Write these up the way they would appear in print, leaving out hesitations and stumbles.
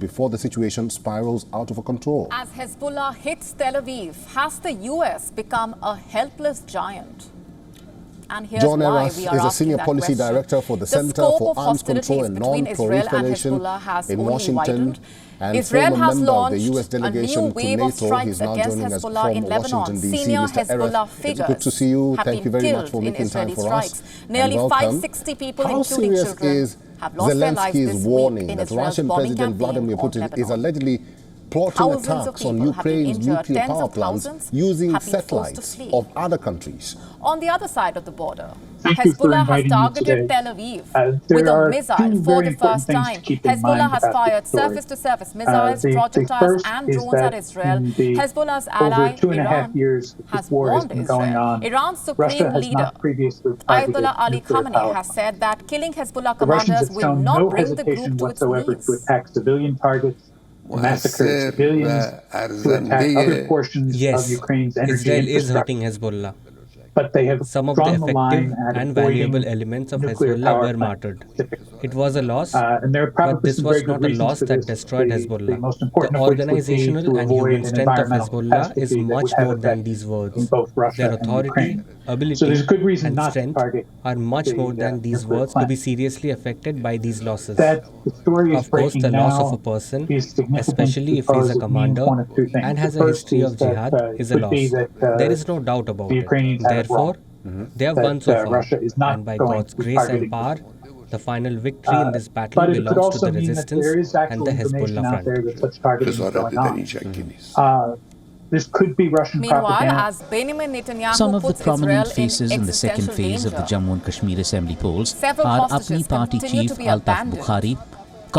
before the situation spirals out of control. As Hezbollah hits Tel Aviv, has the US become a helpless giant? And here's John why Eras we is are a asking senior that policy question. director for the The Center scope for of Arms Control and hostilities between Israel and Non-Proliferation Hezbollah has in only Washington, widened. and Israel former has member of the launched US a delegation new to wave of NATO. strikes He's now against joining us Hezbollah from in Lebanon. Washington, D.C. Senior Mr. Hezbollah Eras, figures it's good to see you. have Thank you been very killed much for in making time Israeli for strikes. us. Nearly And welcome. 560 people, How including serious children, is have lost their lives Zelensky's this warning week in that Israel's Russian bombing President campaign Vladimir on Putin is Lebanon. allegedly plotting Thousands of attacks people on have been Ukraine's injured, nuclear tens power of plants thousands using have been forced to satellites flee. of other countries? On the other side of the border, Thank you for Hezbollah has inviting me targeted today. Tel Aviv There with a are missile two for very the important first things time. to keep in Hezbollah mind has about fired this story. surface-to-surface missiles, The projectiles first and is drones at that Israel. in the Hezbollah's over ally, 2.5 years Iran, this has war has warned been going Israel. on, Iran's Russia supreme has leader, not previously targeted Ayatollah Ali nuclear Khamenei, power has plants. said that killing Hezbollah The Russians commanders have will shown not no bring the group hesitation to its whatsoever to knees. attack civilian targets, to massacre civilians, to attack other portions of Ukraine's energy Israel is infrastructure. hurting Hezbollah. But they have Some of the drawn the line effective at and avoiding valuable elements of nuclear Hezbollah power were plants martyred. specifically. It was a loss, And there are but probably this some very was good not a reasons loss for that this. destroyed The Hezbollah. most The important of which would be organizational to and avoid human an strength of environmental Hezbollah is catastrophe that much would have more than effects these in words. both Russia Their and authority, Ukraine. ability, So there's good reason and not to strength target are much more than these nuclear words to be plants. seriously affected by these losses. That the story is Of course, breaking the loss of now a person, is significant especially if he is because a it means commander one of two things. and The has a first history is of that jihad, it is a could be loss. that There is no doubt the about it. Ukrainians had it Therefore, wrong. they have That won so far, Russia is not and by going God's to be grace and targeting power, Ukraine. the final victory in this battle But it could belongs to also the mean that resistance there is and actual the information Hezbollah out front. there that such targeting is going on. This could be Russian Meanwhile, propaganda. as Benjamin Netanyahu Some of the puts prominent Israel faces in the second existential phase of the danger, Jammu and Kashmir Assembly polls several are hostages Apni Party continue Chief to be Altaf abandoned Bukhari, in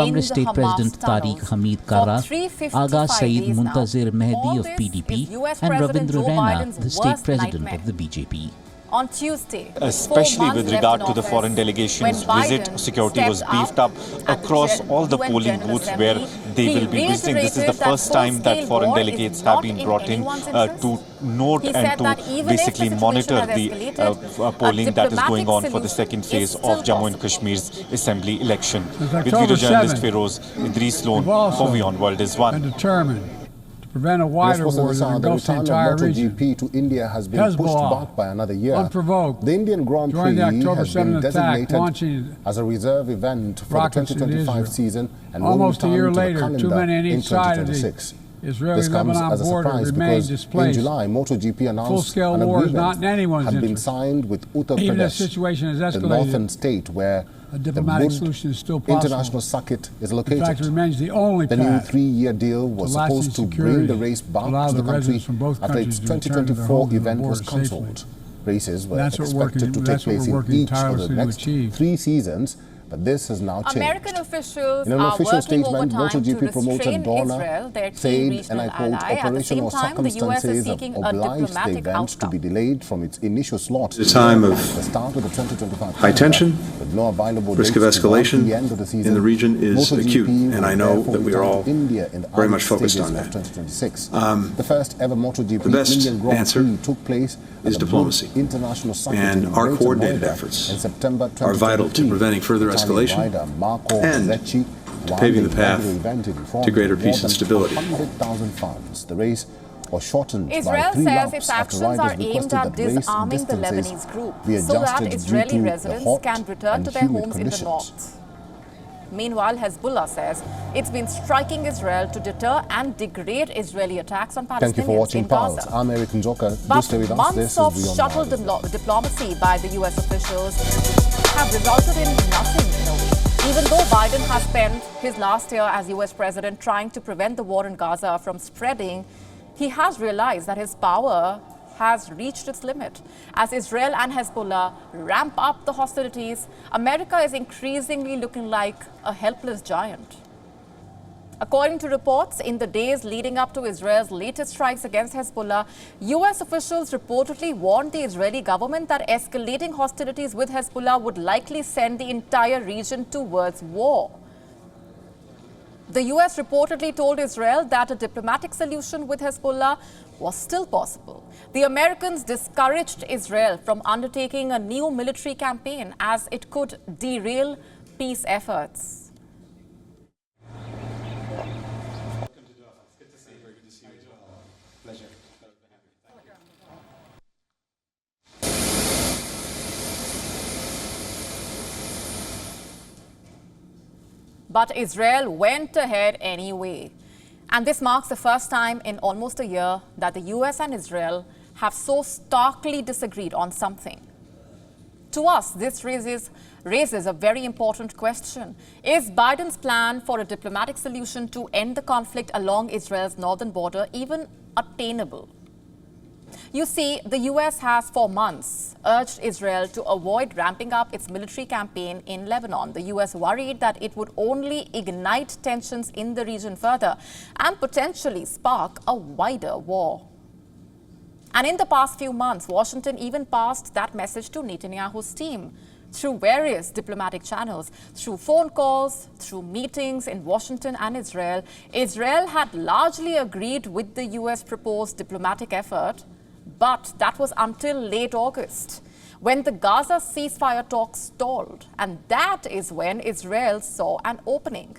Congress the State Hamas President Tariq tunnels Hamid for Kara, 355 Agha Saeed days now. Muntazir Mehdi All of this PDP, is US and President Ravindra Joe Raina, Biden's the State worst President nightmare. of the BJP. On Tuesday, especially with regard to the foreign delegations visit, security was beefed up across all the polling booths where they will be visiting. This is the first time that foreign delegates have been brought in to note and to basically monitor the polling that is going on for the second phase of Jammu and Kashmir's assembly election. With video journalist Feroz, Idris Loan for WION World is One. Prevent a wider war that engulfs the entire region. MotoGP to India has been pushed back by another year. Unprovoked. The Indian Grand Prix has been designated as a reserve event for the 2025 season and will return to the calendar in 2026. This comes as a surprise because in July, MotoGP announced an agreement had been signed with Uttar Pradesh, the northern state where a diplomatic solution is still possible. International circuit is located. In fact, it remains the only The new 3-year deal was supposed to bring the race back to the country after its 2024 event was cancelled. Races were expected to take place in each of the next 3 seasons, but this has now changed. American officials In an are official working statement, overtime to MotoGP promoter restrain Dorna Israel, their key said, regional and I quote, ally. At the operational same time, the US is circumstances have seeking a obliged the diplomatic event to be outcome. delayed from its initial slot. It's a time of the start of the 2025 high tension, with no available risk of escalation in the region is acute, and I know that we are all very much focused on that. The first ever MotoGP The best Indian Grand answer Prix took place is diplomacy, international and our coordinated efforts are vital to preventing further escalation and to paving the path to greater peace and stability. The race was shortened Israel by 3 says laps its after actions are riders aimed requested at that race disarming the distances Lebanese group be so that adjusted Israeli due to the residents hot can return and to their humid homes in the conditions. north. Meanwhile, Hezbollah says it's been striking Israel to deter and degrade Israeli attacks on Palestinians Thank you for watching in Gaza. Pulse. I'm Eric Njoka. But stay with us. months This of is shuttle diplomacy by the US officials have resulted in nothing in a way. Even though Biden has spent his last year as US president trying to prevent the war in Gaza from spreading, he has realized that his power has reached its limit. As Israel and Hezbollah ramp up the hostilities, America is increasingly looking like a helpless giant. According to reports, in the days leading up to Israel's latest strikes against Hezbollah, US officials reportedly warned the Israeli government that escalating hostilities with Hezbollah would likely send the entire region towards war. The US reportedly told Israel that a diplomatic solution with Hezbollah was still possible. The Americans discouraged Israel from undertaking a new military campaign as it could derail peace efforts. But Israel went ahead anyway. And this marks the first time in almost a year that the US and Israel have so starkly disagreed on something. To us, this raises a very important question. Is Biden's plan for a diplomatic solution to end the conflict along Israel's northern border even attainable? You see, the US has for months urged Israel to avoid ramping up its military campaign in Lebanon. The US worried that it would only ignite tensions in the region further and potentially spark a wider war. And in the past few months, Washington even passed that message to Netanyahu's team through various diplomatic channels, through phone calls, through meetings in Washington and Israel. Israel had largely agreed with the US proposed diplomatic effort, but that was until late August, when the Gaza ceasefire talks stalled. And that is when Israel saw an opening.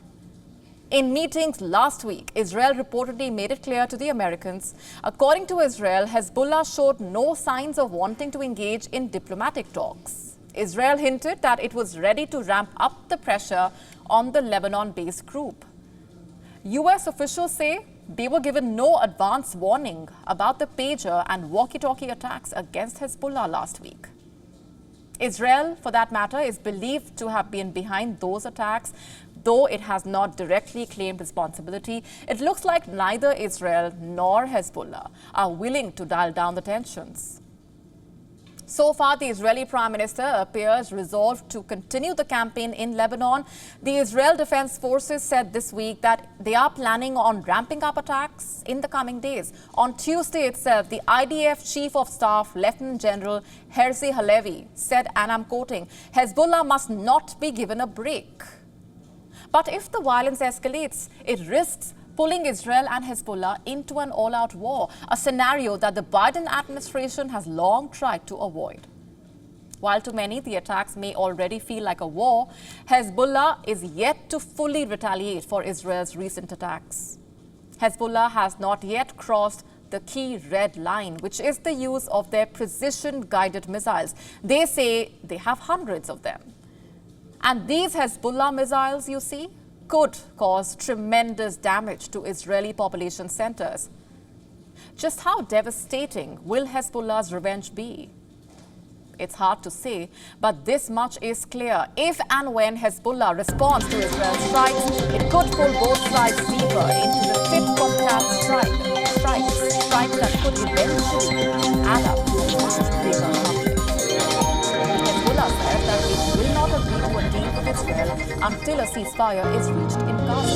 In meetings last week, Israel reportedly made it clear to the Americans, according to Israel, Hezbollah showed no signs of wanting to engage in diplomatic talks. Israel hinted that it was ready to ramp up the pressure on the Lebanon-based group. US officials say they were given no advance warning about the pager and walkie-talkie attacks against Hezbollah last week. Israel, for that matter, is believed to have been behind those attacks, though it has not directly claimed responsibility. It looks like neither Israel nor Hezbollah are willing to dial down the tensions. So far, the Israeli Prime Minister appears resolved to continue the campaign in Lebanon. The Israel Defense Forces said this week that they are planning on ramping up attacks in the coming days. On Tuesday itself, the IDF Chief of Staff, Lieutenant General Herzi Halevi, said, and I'm quoting, Hezbollah must not be given a break. But if the violence escalates, it risks pulling Israel and Hezbollah into an all-out war, a scenario that the Biden administration has long tried to avoid. While to many the attacks may already feel like a war, Hezbollah is yet to fully retaliate for Israel's recent attacks. Hezbollah has not yet crossed the key red line, which is the use of their precision-guided missiles. They say they have hundreds of them. And these Hezbollah missiles, you see, could cause tremendous damage to Israeli population centers. Just how devastating will Hezbollah's revenge be? It's hard to say, but this much is clear. If and when Hezbollah responds to Israel's strikes, it could pull both sides deeper into the tit-for-tat strikes that could eventually add up to a much bigger conflict. Hezbollah says that it will not agree to a deal with Israel until a ceasefire is reached in Gaza.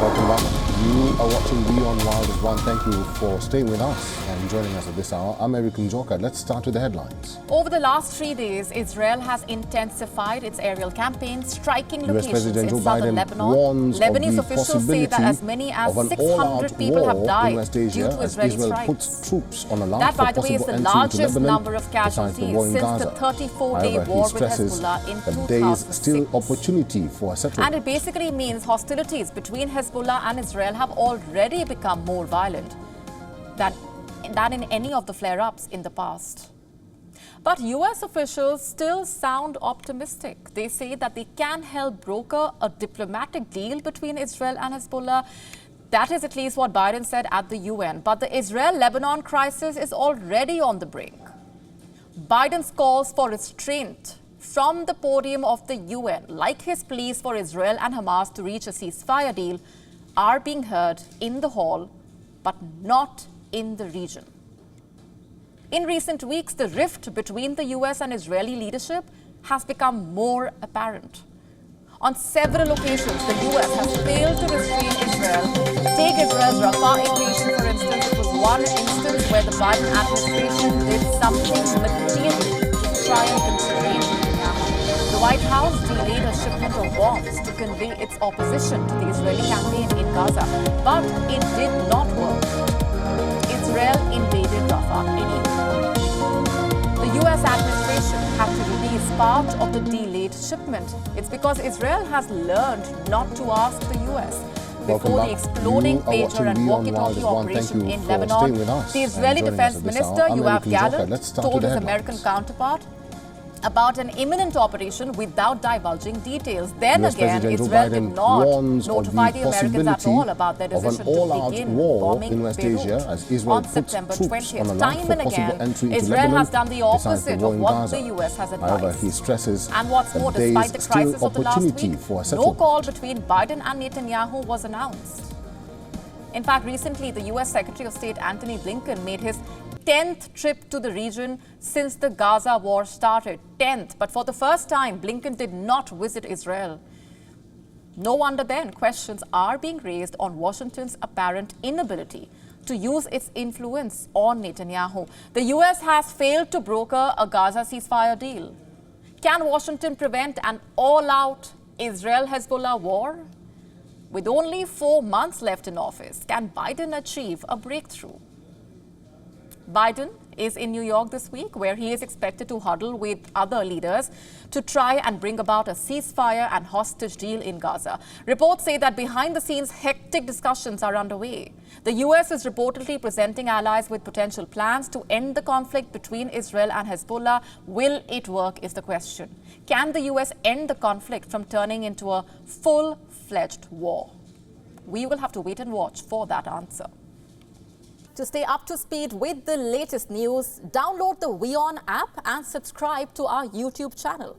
Welcome back. You are watching WION The World. Thank you for staying with us and joining us at this hour. I'm Eric Njoka. Let's start with the headlines. Over the last 3 days, Israel has intensified its aerial campaign, striking locations in southern Lebanon. Lebanese officials say that as many as 600 people have died due to Israeli strikes. Puts troops on alert that, by the for way, is the possible largest Lebanon, number of casualties since the 34-day However, war he with stresses Hezbollah in that there is 2006. still opportunity for a settlement. And it basically means hostilities between Hezbollah and Israel have already become more violent than in any of the flare-ups in the past. But US officials still sound optimistic. They say that they can help broker a diplomatic deal between Israel and Hezbollah. That is at least what Biden said at the UN. But the Israel-Lebanon crisis is already on the brink. Biden's calls for restraint from the podium of the UN, like his pleas for Israel and Hamas to reach a ceasefire deal, are being heard in the hall, but not in the region. In recent weeks, the rift between the US and Israeli leadership has become more apparent. On several occasions, the US has failed to restrain Israel. Take Israel's Rafah invasion, for instance. It was one instance where the Biden administration did something material to try and constrain Netanyahu. The White House delayed a shipment of bombs to convey its opposition to the Israeli campaign in Gaza, but it did not work. Israel invaded Rafah anyway. The U.S. administration had to release part of the delayed shipment. It's because Israel has learned not to ask the U.S. Before the exploding pager and walkie-talkie operation in Lebanon, the Israeli Defense Minister Yoav Gallant told his American counterpart about an imminent operation without divulging details. Then again, Israel did not notify the Americans at all about their decision to begin bombing Beirut on September 20th. Time and again, Israel has done the opposite of what the U.S. has advised. And what's more, despite the crisis of the last week, no call between Biden and Netanyahu was announced. In fact, recently, the U.S. Secretary of State Antony Blinken made his 10th trip to the region since the Gaza war started. 10th. But for the first time, Blinken did not visit Israel. No wonder then questions are being raised on Washington's apparent inability to use its influence on Netanyahu. The U.S. has failed to broker a Gaza ceasefire deal. Can Washington prevent an all-out Israel-Hezbollah war? With only 4 months left in office, can Biden achieve a breakthrough? Biden is in New York this week, where he is expected to huddle with other leaders to try and bring about a ceasefire and hostage deal in Gaza. Reports say that behind the scenes, hectic discussions are underway. The U.S. is reportedly presenting allies with potential plans to end the conflict between Israel and Hezbollah. Will it work is the question. Can the U.S. end the conflict from turning into a full-fledged war? We will have to wait and watch for that answer. To stay up to speed with the latest news, download the WION app and subscribe to our YouTube channel.